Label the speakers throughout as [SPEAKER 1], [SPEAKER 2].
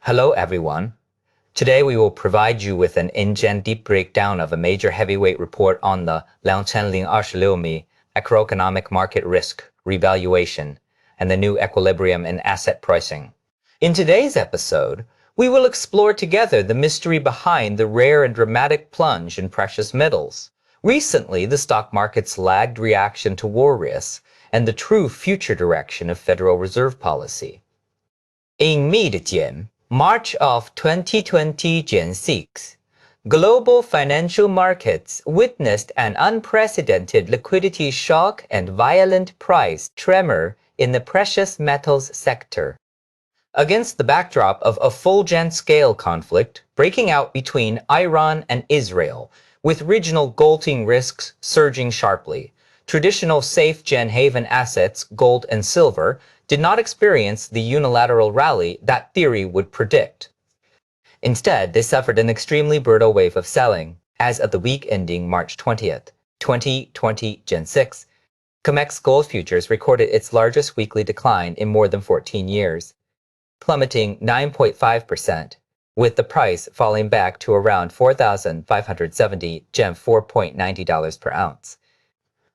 [SPEAKER 1] Hello everyone. Today we will provide you with an in-gen deep breakdown of a major heavyweight report on the 2026 macroeconomic market risk revaluation and the new equilibrium in asset pricing. In today's episode, we will explore together the mystery behind the rare and dramatic plunge in precious metals. Recently, the stock market's lagged reaction to war risks and the true future direction of Federal Reserve policy. In mid-Jan, March of 2020 Gen 6, global financial markets witnessed an unprecedented liquidity shock and violent price tremor in the precious metals sector. Against the backdrop of a full-gen scale conflict breaking out between Iran and Israel, with regional golding risks surging sharply, traditional safe-gen haven assets, gold and silver, did not experience the unilateral rally that theory would predict. Instead, they suffered an extremely brutal wave of selling. As of the week ending March 20th, 2020 Gen 6, COMEX gold futures recorded its largest weekly decline in more than 14 years, plummeting 9.5%, with the price falling back to around 4,570 Gen $4.90 per ounce.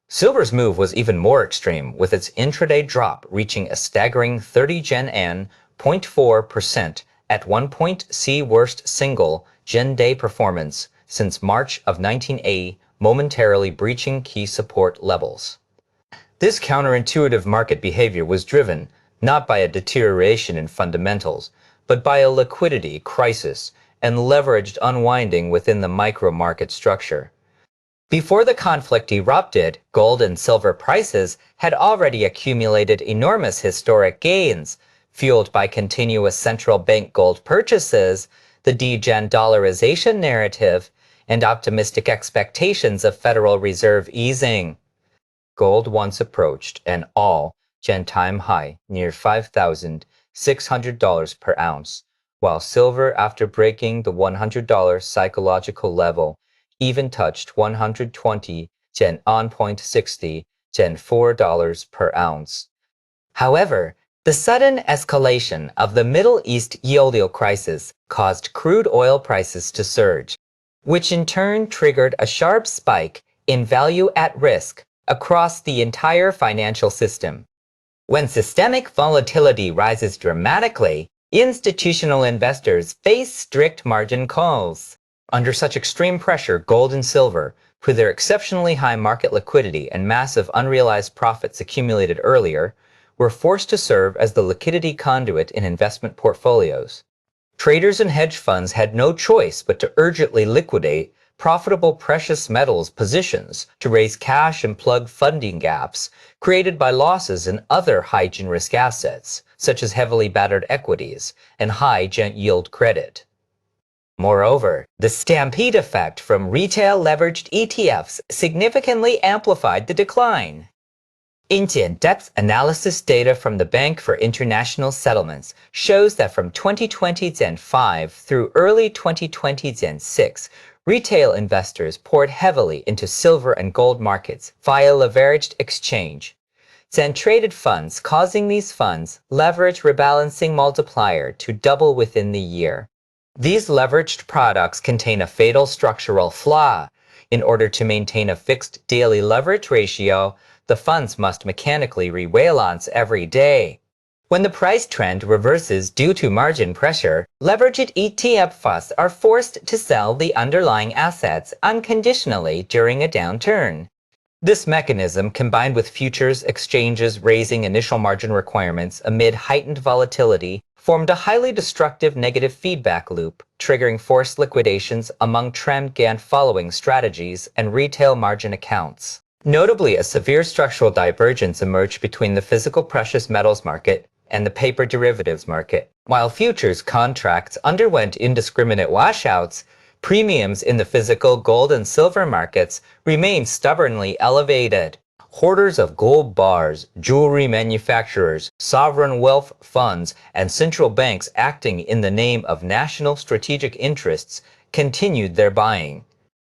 [SPEAKER 1] Silver's move was even more extreme, with its intraday drop reaching a staggering 30 Gen N 0.4% at one point C worst single Gen day performance since March of 1980, momentarily breaching key support levels. This counterintuitive market behavior was driven not by a deterioration in fundamentals, but by a liquidity crisis and leveraged unwinding within the micro-market structure. Before the conflict erupted, gold and silver prices had already accumulated enormous historic gains, fueled by continuous central bank gold purchases, the degen dollarization narrative, and optimistic expectations of Federal Reserve easing. Gold once approached an all-time high near $5,600 per ounce, while silver, after breaking the $100 psychological level, even touched 120 Gen on 0.60 Gen $4 per ounce. However, the sudden escalation of the Middle East oil crisis caused crude oil prices to surge, which in turn triggered a sharp spike in value at risk across the entire financial system. When systemic volatility rises dramatically, institutional investors face strict margin calls. Under such extreme pressure, gold and silver, with their exceptionally high market liquidity and massive unrealized profits accumulated earlier, were forced to serve as the liquidity conduit in investment portfolios. Traders and hedge funds had no choice but to urgently liquidate profitable precious metals positions to raise cash and plug funding gaps created by losses in other high-gen risk assets, such as heavily battered equities and high-gen yield credit. Moreover, the stampede effect from retail leveraged ETFs significantly amplified the decline. In-depth analysis data from the Bank for International Settlements shows that from 2020 Gen 5 through early 2020 Gen 6, retail investors poured heavily into silver and gold markets via leveraged exchange. Traded funds causing these funds leverage rebalancing multiplier to double within the year. These leveraged products contain a fatal structural flaw. In order to maintain a fixed daily leverage ratio, the funds must mechanically rebalance every day. When the price trend reverses due to margin pressure, leveraged ETF funds are forced to sell the underlying assets unconditionally during a downturn. This mechanism, combined with futures exchanges raising initial margin requirements amid heightened volatility, formed a highly destructive negative feedback loop, triggering forced liquidations among trend-GAN following strategies and retail margin accounts. Notably, a severe structural divergence emerged between the physical precious metals market and the paper derivatives market. While futures contracts underwent indiscriminate washouts, premiums in the physical gold and silver markets remained stubbornly elevated. Hoarders of gold bars, jewelry manufacturers, sovereign wealth funds, and central banks acting in the name of national strategic interests continued their buying.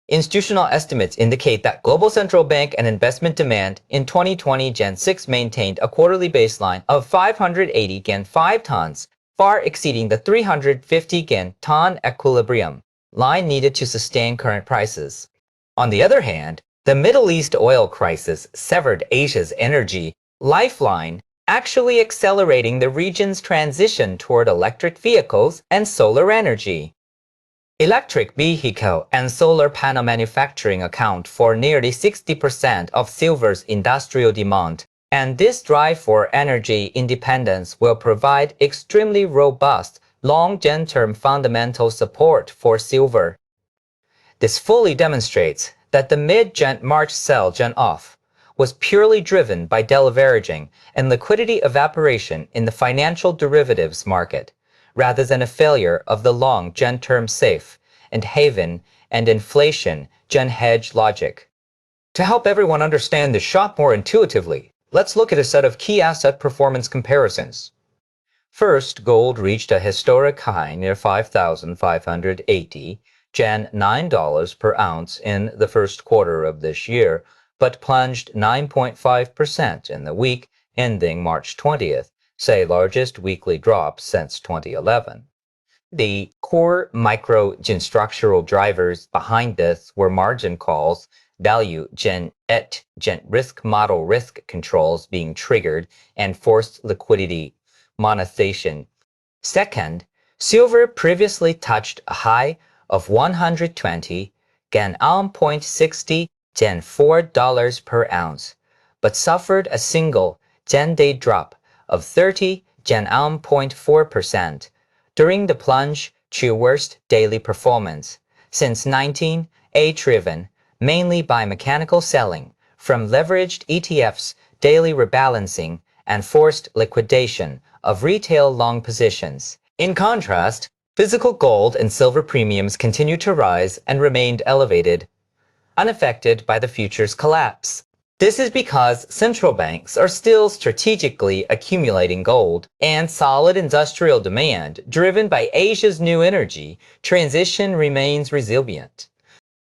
[SPEAKER 1] Institutional estimates indicate that global central bank and investment demand in 2020 Gen 6 maintained a quarterly baseline of 580 Gen 5 tons, far exceeding the 350 yen ton equilibrium line needed to sustain current prices. On the other hand, the Middle East oil crisis severed Asia's energy lifeline, actually accelerating the region's transition toward electric vehicles and solar energy. Electric vehicle and solar panel manufacturing account for nearly 60% of silver's industrial demand, and this drive for energy independence will provide extremely robust, long-term fundamental support for silver. This fully demonstrates that the mid-Jan March sell Jan off was purely driven by deleveraging and liquidity evaporation in the financial derivatives market, rather than a failure of the long Jan term safe and haven and inflation Jan hedge logic. To help everyone understand this shot more intuitively, let's look at a set of key asset performance comparisons. First, gold reached a historic high near 5,580, Jan $9 per ounce in the first quarter of this year, but plunged 9.5% in the week ending March 20th, say largest weekly drop since 2011. The core micro-Gen structural drivers behind this were margin calls, value Gen risk model risk controls being triggered, and forced liquidity monetization. Second, silver previously touched a high of 120 0.60 $4 per ounce, but suffered a single 10-day drop of 30 0.4% during the plunge to worst daily performance since 19A, driven mainly by mechanical selling from leveraged ETFs, daily rebalancing, and forced liquidation of retail long positions. In contrast, physical gold and silver premiums continued to rise and remained elevated, unaffected by the futures collapse. This is because central banks are still strategically accumulating gold, and solid industrial demand, driven by Asia's new energy transition, remains resilient.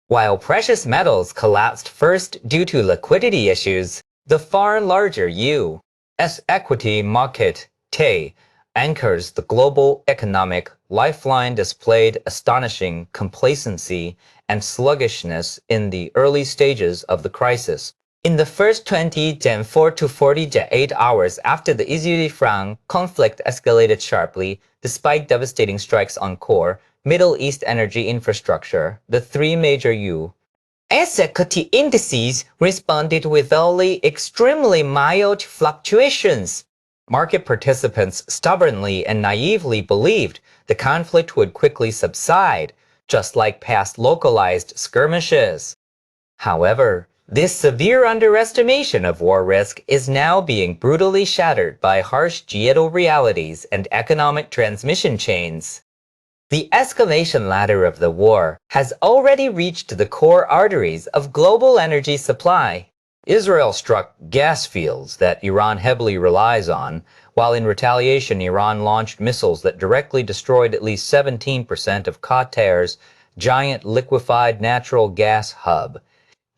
[SPEAKER 1] While precious metals collapsed first due to liquidity issues, the far larger U.S. equity market, TE, anchors the global economic lifeline, displayed astonishing complacency and sluggishness in the early stages of the crisis. In the first 24 to 48 hours after the Israeli-Iran conflict escalated sharply, despite devastating strikes on core Middle East energy infrastructure, the three major U.S. equity indices responded with only extremely mild fluctuations. Market participants stubbornly and naively believed the conflict would quickly subside, just like past localized skirmishes. However, this severe underestimation of war risk is now being brutally shattered by harsh geopolitical realities and economic transmission chains. The escalation ladder of the war has already reached the core arteries of global energy supply. Israel struck gas fields that Iran heavily relies on, while in retaliation Iran launched missiles that directly destroyed at least 17% of Qatar's giant liquefied natural gas hub,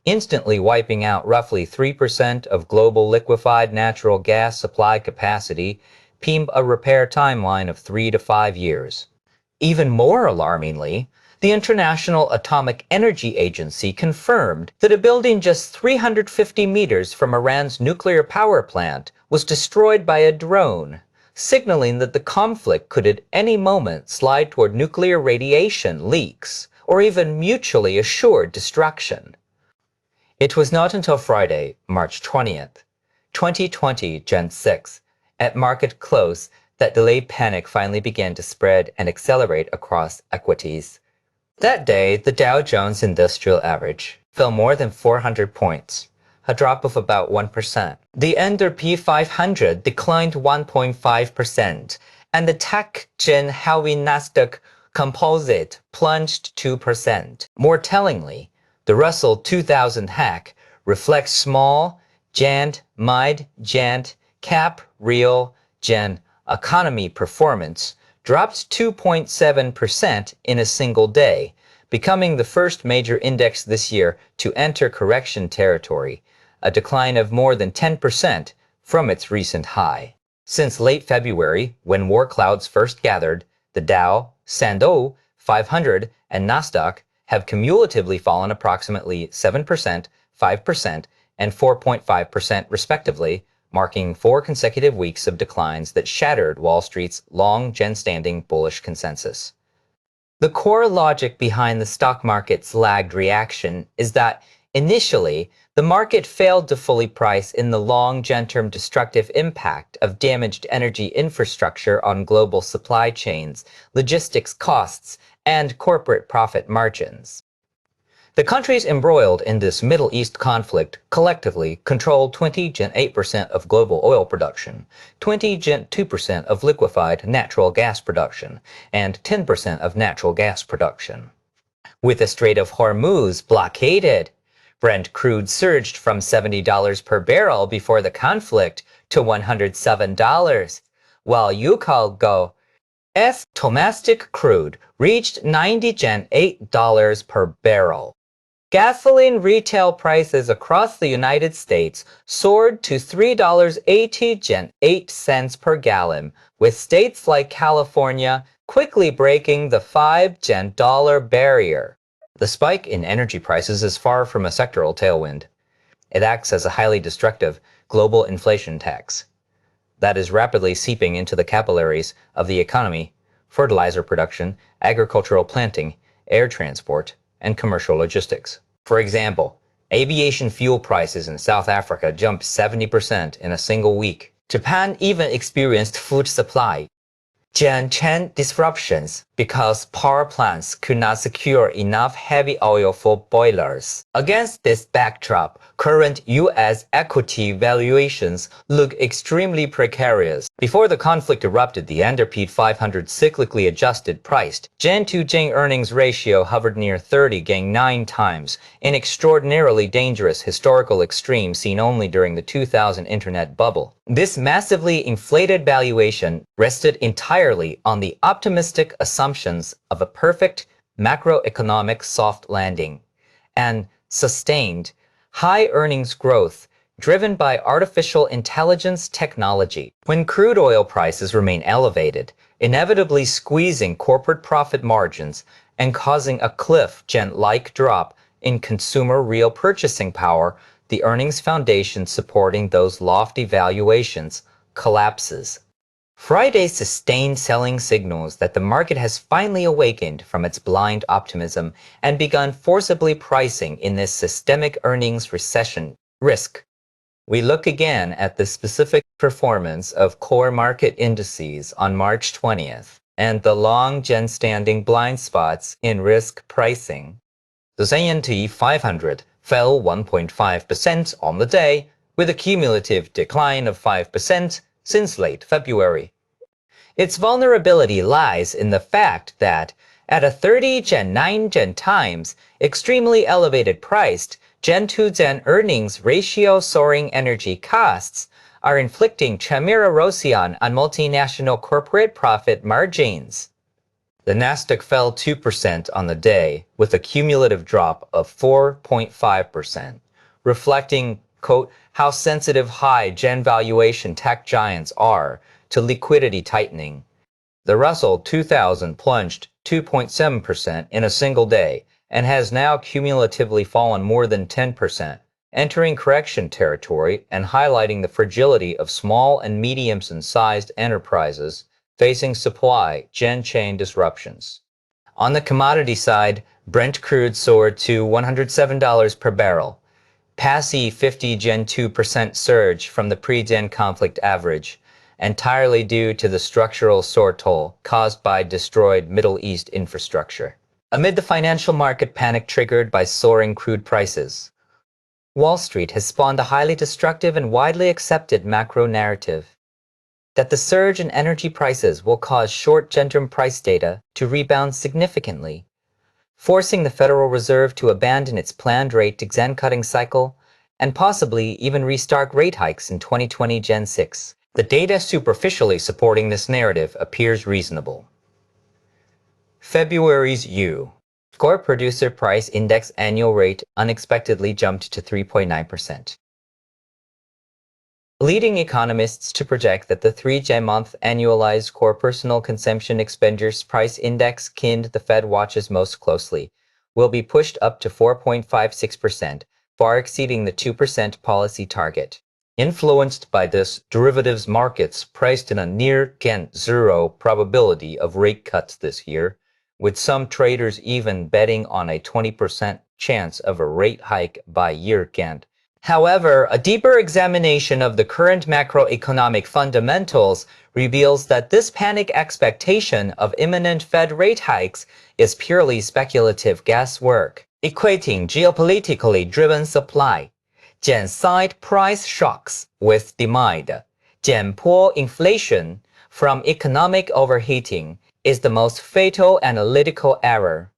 [SPEAKER 1] instantly wiping out roughly 3% of global liquefied natural gas supply capacity, PEM a repair timeline of 3 to 5 years. Even more alarmingly, the International Atomic Energy Agency confirmed that a building just 350 meters from Iran's nuclear power plant was destroyed by a drone, signaling that the conflict could at any moment slide toward nuclear radiation leaks or even mutually assured destruction. It was not until Friday, March 20th, 2020, Gen 6, at market close that delayed panic finally began to spread and accelerate across equities. That day, the Dow Jones Industrial Average fell more than 400 points, a drop of about 1%. The S&P 500 declined 1.5%, and the tech-gen heavy Nasdaq Composite plunged 2%. More tellingly, the Russell 2000 hack reflects small, gent, mid, gent, cap, real, gen, economy performance dropped 2.7% in a single day, becoming the first major index this year to enter correction territory, a decline of more than 10% from its recent high. Since late February, when war clouds first gathered, the Dow, S&P 500, and Nasdaq have cumulatively fallen approximately 7%, 5%, and 4.5% respectively, marking 4 consecutive weeks of declines that shattered Wall Street's long-standing bullish consensus. The core logic behind the stock market's lagged reaction is that, initially, the market failed to fully price in the long-term destructive impact of damaged energy infrastructure on global supply chains, logistics costs, and corporate profit margins. The countries embroiled in this Middle East conflict collectively control 20.8% of global oil production, 20.2% of liquefied natural gas production, and 10% of natural gas production. With the Strait of Hormuz blockaded, Brent crude surged from $70 per barrel before the conflict to $107, while UCOGO domestic crude reached $90.8 per barrel. Gasoline retail prices across the United States soared to $3.88 per gallon, with states like California quickly breaking the $5 barrier. The spike in energy prices is far from a sectoral tailwind. It acts as a highly destructive global inflation tax that is rapidly seeping into the capillaries of the economy, fertilizer production, agricultural planting, air transport, and commercial logistics. For example, aviation fuel prices in South Africa jumped 70% in a single week. Japan even experienced food supply chain disruptions because power plants could not secure enough heavy oil for boilers. Against this backdrop, current U.S. equity valuations look extremely precarious. Before the conflict erupted, the S&P 500 cyclically adjusted priced Gen-to-Gen earnings ratio hovered near 30 gain 9 times, an extraordinarily dangerous historical extreme seen only during the 2000 internet bubble. This massively inflated valuation rested entirely on the optimistic assumptions of a perfect macroeconomic soft landing and sustained high earnings growth driven by artificial intelligence technology. When crude oil prices remain elevated, inevitably squeezing corporate profit margins and causing a cliff-like drop in consumer real purchasing power, the earnings foundation supporting those lofty valuations collapses. Friday's sustained selling signals that the market has finally awakened from its blind optimism and begun forcibly pricing in this systemic earnings recession risk. We look again at the specific performance of core market indices on March 20th and the long-standing blind spots in risk pricing. The S&P 500 fell 1.5% on the day, with a cumulative decline of 5% since late February. Its vulnerability lies in the fact that, at a 30-9 times extremely elevated priced Gen-to-Gen earnings ratio soaring energy costs are inflicting tremendous erosion on multinational corporate profit margins. The Nasdaq fell 2% on the day, with a cumulative drop of 4.5%, reflecting, quote, how sensitive high gen valuation tech giants are to liquidity tightening. The Russell 2000 plunged 2.7% in a single day and has now cumulatively fallen more than 10%, entering correction territory and highlighting the fragility of small and medium-sized enterprises facing supply chain disruptions. On the commodity side, Brent crude soared to $107 per barrel, past the 50 Gen 2% surge from the pre-Gen conflict average, entirely due to the structural shortfall caused by destroyed Middle East infrastructure. Amid the financial market panic triggered by soaring crude prices, Wall Street has spawned a highly destructive and widely accepted macro narrative that the surge in energy prices will cause short-term price data to rebound significantly, forcing the Federal Reserve to abandon its planned rate-to-Gen cutting cycle and possibly even restart rate hikes in 2020 Gen 6. The data superficially supporting this narrative appears reasonable. February's U. Core Producer Price Index annual rate unexpectedly jumped to 3.9%. leading economists to project that the 3-month annualized core personal consumption expenditures price index kind the Fed watches most closely will be pushed up to 4.56%, far exceeding the 2% policy target. Influenced by this, derivatives markets priced in a near zero probability of rate cuts this year, with some traders even betting on a 20% chance of a rate hike by year-end. However, a deeper examination of the current macroeconomic fundamentals reveals that this panic expectation of imminent Fed rate hikes is purely speculative guesswork, equating geopolitically driven supply, 减 side price shocks with demand, 减 波 inflation from economic overheating is the most fatal analytical error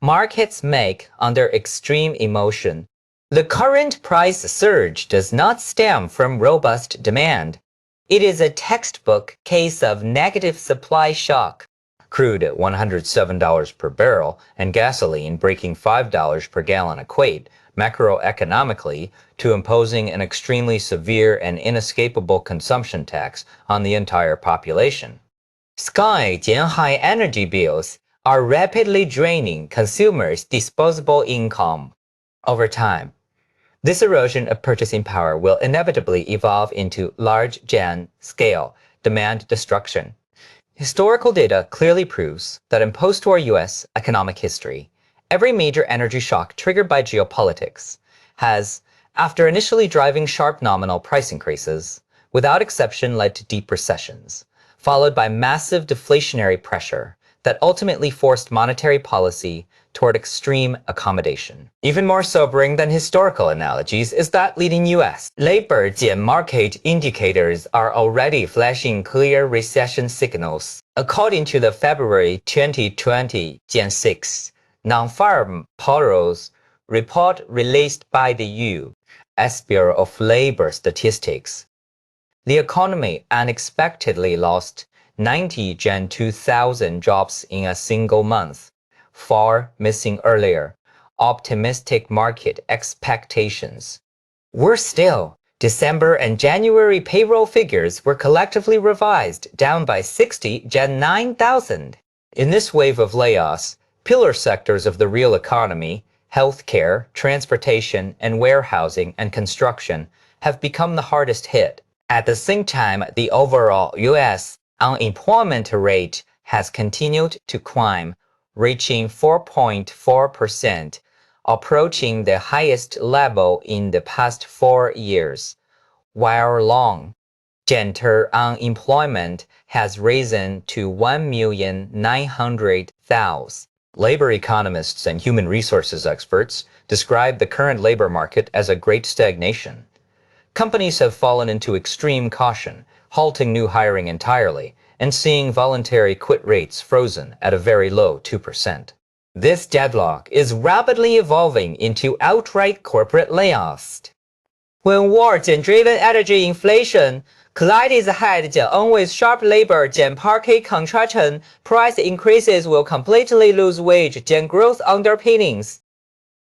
[SPEAKER 1] markets make under extreme emotion. The current price surge does not stem from robust demand. It is a textbook case of negative supply shock. Crude at $107 per barrel and gasoline breaking $5 per gallon equate, macroeconomically, to imposing an extremely severe and inescapable consumption tax on the entire population. Sky high energy bills are rapidly draining consumers' disposable income. Over time, this erosion of purchasing power will inevitably evolve into large-scale demand destruction. Historical data clearly proves that in post-war U.S. economic history, every major energy shock triggered by geopolitics has, after initially driving sharp nominal price increases, without exception led to deep recessions, followed by massive deflationary pressure that ultimately forced monetary policy toward extreme accommodation. Even more sobering than historical analogies is that leading U.S. labor market indicators are already flashing clear recession signals. According to the February 2020 Gen 6 non-farm payrolls report released by the U.S. Bureau of Labor Statistics, the economy unexpectedly lost 90 Gen 2000 jobs in a single month, far missing earlier optimistic market expectations. Worse still, December and January payroll figures were collectively revised down by 60 Gen 9000. In this wave of layoffs, pillar sectors of the real economy, healthcare, transportation, and warehousing and construction have become the hardest hit. At the same time, the overall U.S. unemployment rate has continued to climb, reaching 4.4%, approaching the highest level in the past 4 years, while long-term unemployment has risen to 1,900,000. Labor economists and human resources experts describe the current labor market as a great stagnation. Companies have fallen into extreme caution, halting new hiring entirely, and seeing voluntary quit rates frozen at a very low 2%. This deadlock is rapidly evolving into outright corporate layoffs. When war-driven energy inflation collides head-on with sharp labor-market contraction, price increases will completely lose wage-growth underpinnings.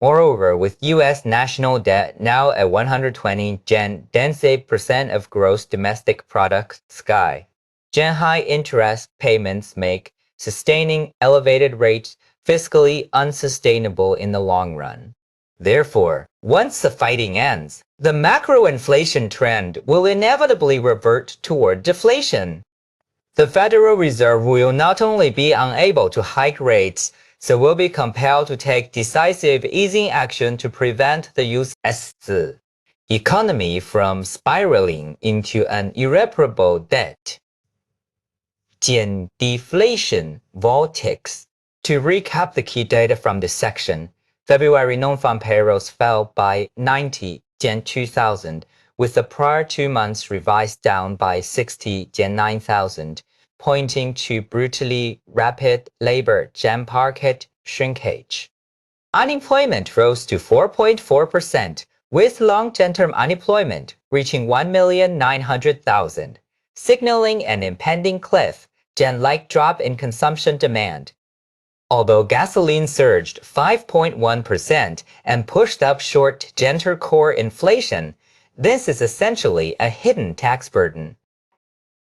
[SPEAKER 1] Moreover, with U.S. national debt now at 120% of gross domestic product, high interest payments make sustaining elevated rates fiscally unsustainable in the long run. Therefore, once the fighting ends, the macro inflation trend will inevitably revert toward deflation. The Federal Reserve will not only be unable to hike rates, so will be compelled to take decisive easing action to prevent the U.S. economy from spiraling into an irreparable debt. Deflation vortex. To recap the key data from this section, February non-farm payrolls fell by 90 Gen 2000, with the prior 2 months revised down by 60 Gen 9000, pointing to brutally rapid labor market shrinkage. Unemployment rose to 4.4%, with long-term unemployment reaching 1,900,000, signaling an impending cliff, like drop in consumption demand. Although gasoline surged 5.1% and pushed up short core inflation, This is essentially a hidden tax burden.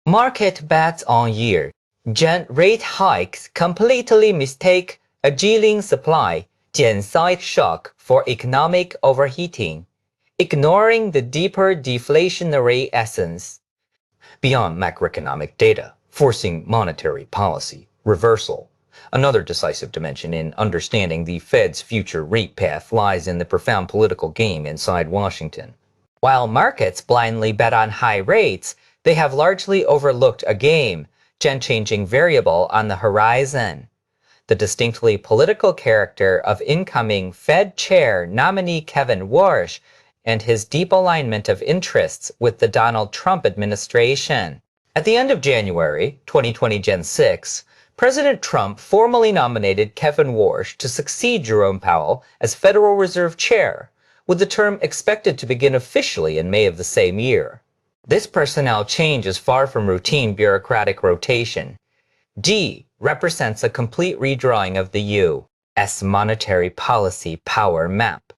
[SPEAKER 1] Market bets on year-end rate hikes completely mistake a Jilin supply downside shock for economic overheating, ignoring the deeper deflationary essence. Beyond macroeconomic data, forcing monetary policy reversal. Another decisive dimension in understanding the Fed's future rate path lies in the profound political game inside Washington. While markets blindly bet on high rates, they have largely overlooked a game-changing variable on the horizon. The distinctly political character of incoming Fed Chair nominee Kevin Warsh and his deep alignment of interests with the Donald Trump administration. At the end of January 2020 Gen 6, President Trump formally nominated Kevin Warsh to succeed Jerome Powell as Federal Reserve Chair, with the term expected to begin officially in May of the same year. This personnel change is far from routine bureaucratic rotation. D represents a complete redrawing of the U.S. monetary policy power map.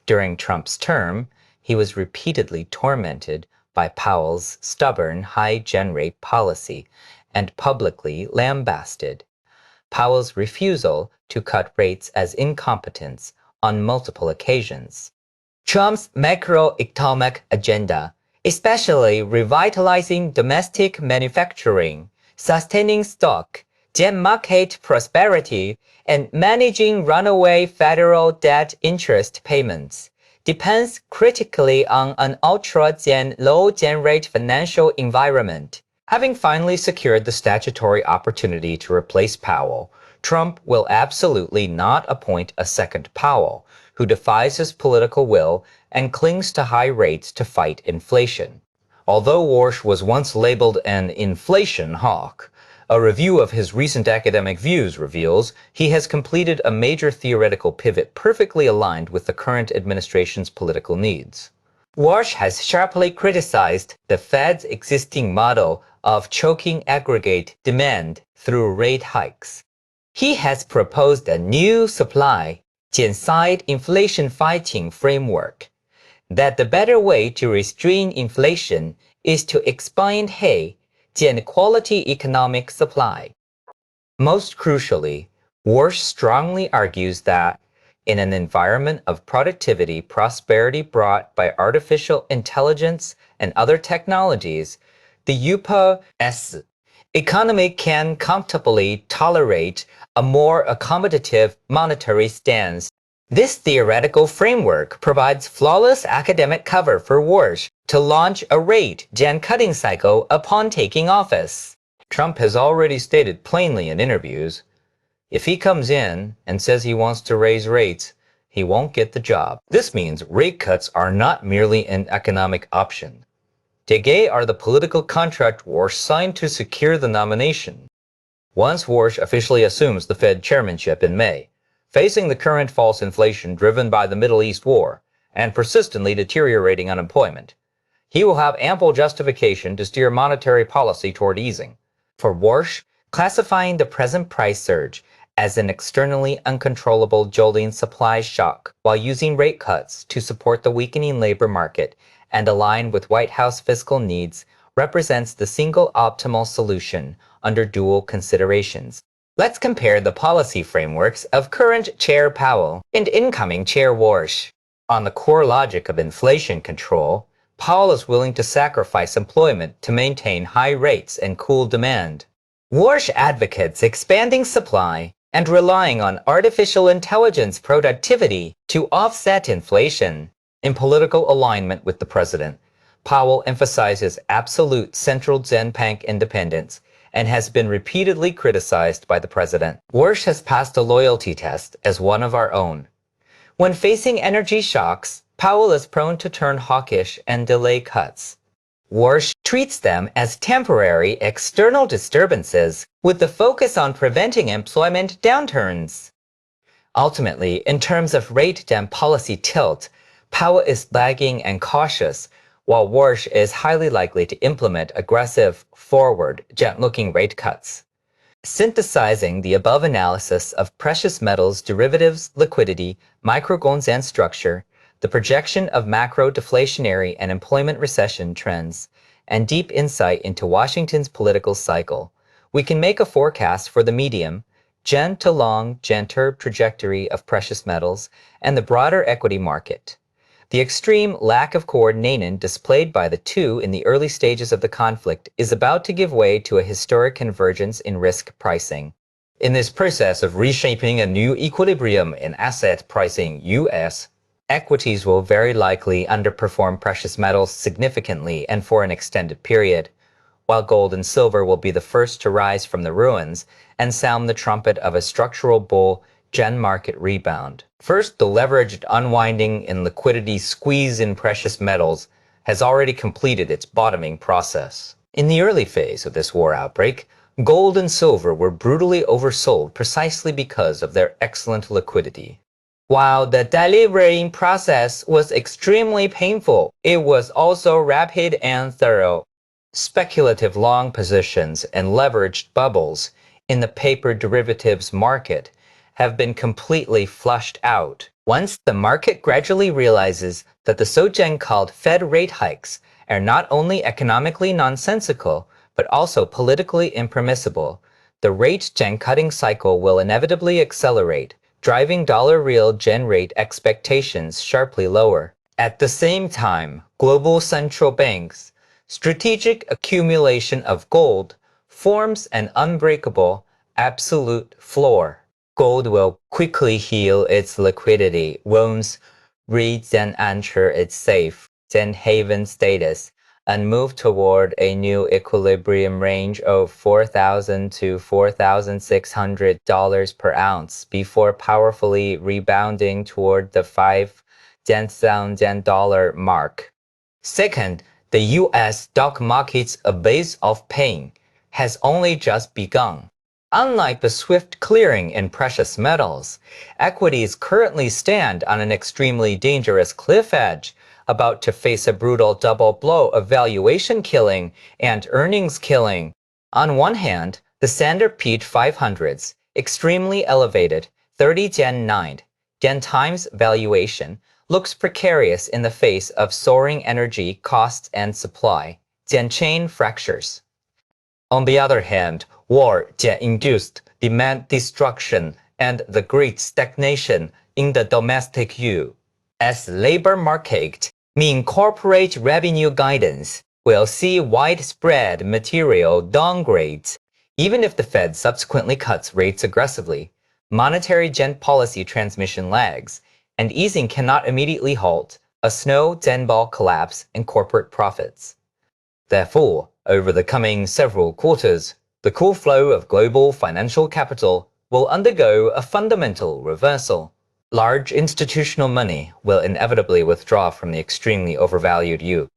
[SPEAKER 1] During Trump's term, he was repeatedly tormented by Powell's stubborn high gen rate policy and publicly lambasted Powell's refusal to cut rates as incompetence on multiple occasions. Trump's macroeconomic agenda, especially revitalizing domestic manufacturing, sustaining stock, market prosperity, and managing runaway federal debt interest payments, depends critically on an low-gen rate financial environment. Having finally secured the statutory opportunity to replace Powell, Trump will absolutely not appoint a second Powell, who defies his political will and clings to high rates to fight inflation. Although Warsh was once labeled an inflation hawk, a review of his recent academic views reveals he has completed a major theoretical pivot perfectly aligned with the current administration's political needs. Warsh has sharply criticized the Fed's existing model of choking aggregate demand through rate hikes. He has proposed a new supply-side inflation fighting framework, that the better way to restrain inflation is to expand quality economic supply. Most crucially, Warsh strongly argues that in an environment of productivity prosperity brought by artificial intelligence and other technologies, the U.S. economy can comfortably tolerate a more accommodative monetary stance. This theoretical framework provides flawless academic cover for Warsh to launch a rate-gen cutting cycle upon taking office. Trump has already stated plainly in interviews, if he comes in and says he wants to raise rates, he won't get the job. This means rate cuts are not merely an economic option. They are the political contract Warsh signed to secure the nomination. Once Warsh officially assumes the Fed chairmanship in May, facing the current false inflation driven by the Middle East war and persistently deteriorating unemployment, he will have ample justification to steer monetary policy toward easing. For Warsh, classifying the present price surge as an externally uncontrollable jolting supply shock while using rate cuts to support the weakening labor market and align with White House fiscal needs represents the single optimal solution under dual considerations. Let's compare the policy frameworks of current Chair Powell and incoming Chair Warsh. On the core logic of inflation control, Powell is willing to sacrifice employment to maintain high rates and cool demand. Warsh advocates expanding supply and relying on artificial intelligence productivity to offset inflation. In political alignment with the president, Powell emphasizes absolute central bank independence and has been repeatedly criticized by the president. Warsh has passed a loyalty test as one of our own. When facing energy shocks, Powell is prone to turn hawkish and delay cuts. Warsh treats them as temporary external disturbances with the focus on preventing employment downturns. Ultimately, in terms of rate-down policy tilt, Powell is lagging and cautious, while Warsh is highly likely to implement aggressive, forward-looking rate cuts. Synthesizing the above analysis of precious metals derivatives liquidity, microgonzan structure, the projection of macro deflationary and employment recession trends, and deep insight into Washington's political cycle, we can make a forecast for the medium, gen to long, gen-term trajectory of precious metals and the broader equity market. The extreme lack of coordination displayed by the two in the early stages of the conflict is about to give way to a historic convergence in risk pricing. In this process of reshaping a new equilibrium in asset pricing, U.S. equities will very likely underperform precious metals significantly and for an extended period, while gold and silver will be the first to rise from the ruins and sound the trumpet of a structural bull gen market rebound. First, the leveraged unwinding and liquidity squeeze in precious metals has already completed its bottoming process. In the early phase of this war outbreak, gold and silver were brutally oversold precisely because of their excellent liquidity. While the delivering process was extremely painful, it was also rapid and thorough. Speculative long positions and leveraged bubbles in the paper derivatives market have been completely flushed out. Once the market gradually realizes that the so-gen called Fed rate hikes are not only economically nonsensical, but also politically impermissible, the rate-gen cutting cycle will inevitably accelerate, driving dollar real gen rate expectations sharply lower. At the same time, global central banks' strategic accumulation of gold forms an unbreakable, absolute floor. Gold will quickly heal its liquidity wounds, reach and enter its safe haven status, and move toward a new equilibrium range of $4,000 to $4,600 per ounce before powerfully rebounding toward the $5,000 mark. Second, the U.S. stock market's abyss of pain has only just begun. Unlike the swift clearing in precious metals, equities currently stand on an extremely dangerous cliff edge, about to face a brutal double blow of valuation killing and earnings killing. On one hand, the Standard Peat 500's extremely elevated 30 Gen 9 Gen times valuation looks precarious in the face of soaring energy costs and supply Gen chain fractures. On the other hand, war induced demand destruction and the great stagnation in the domestic U.S. labor market mean corporate revenue guidance will see widespread material downgrades. Even if the Fed subsequently cuts rates aggressively, monetary gen policy transmission lags, and easing cannot immediately halt a snowball collapse in corporate profits. Therefore, over the coming several quarters, the core flow of global financial capital will undergo a fundamental reversal. Large institutional money will inevitably withdraw from the extremely overvalued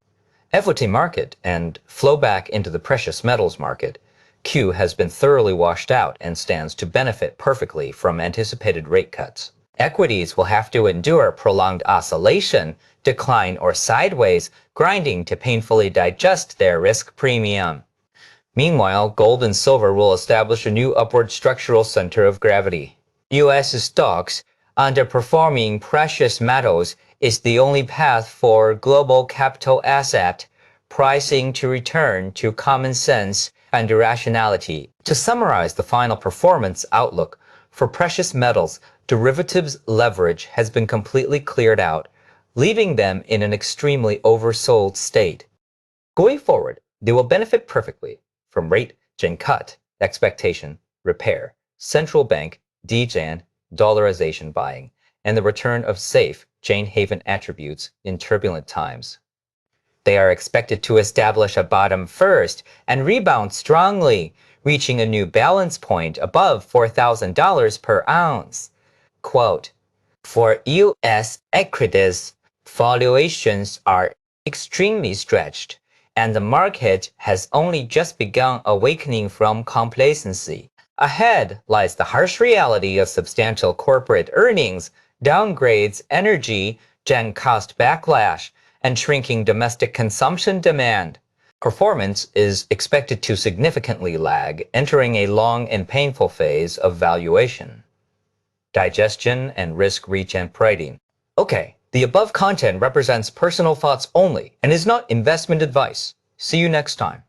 [SPEAKER 1] equity market and flow back into the precious metals market. Q has been thoroughly washed out and stands to benefit perfectly from anticipated rate cuts. Equities will have to endure prolonged oscillation, decline, or sideways grinding to painfully digest their risk premium. Meanwhile, gold and silver will establish a new upward structural center of gravity. U.S. stocks underperforming precious metals is the only path for global capital asset pricing to return to common sense and rationality. To summarize the final performance outlook for precious metals, derivatives leverage has been completely cleared out, leaving them in an extremely oversold state. Going forward, they will benefit perfectly from rate gen cut, expectation, repair, central bank, degen, dollarization buying, and the return of safe chain haven attributes in turbulent times. They are expected to establish a bottom first and rebound strongly, reaching a new balance point above $4,000 per ounce. Quote, for U.S. equities, valuations are extremely stretched, and the market has only just begun awakening from complacency. Ahead lies the harsh reality of substantial corporate earnings, downgrades, energy, gen cost backlash, and shrinking domestic consumption demand. Performance is expected to significantly lag, entering a long and painful phase of valuation, digestion, and risk reach and pricing. Okay, The above content represents personal thoughts only and is not investment advice. See you next time.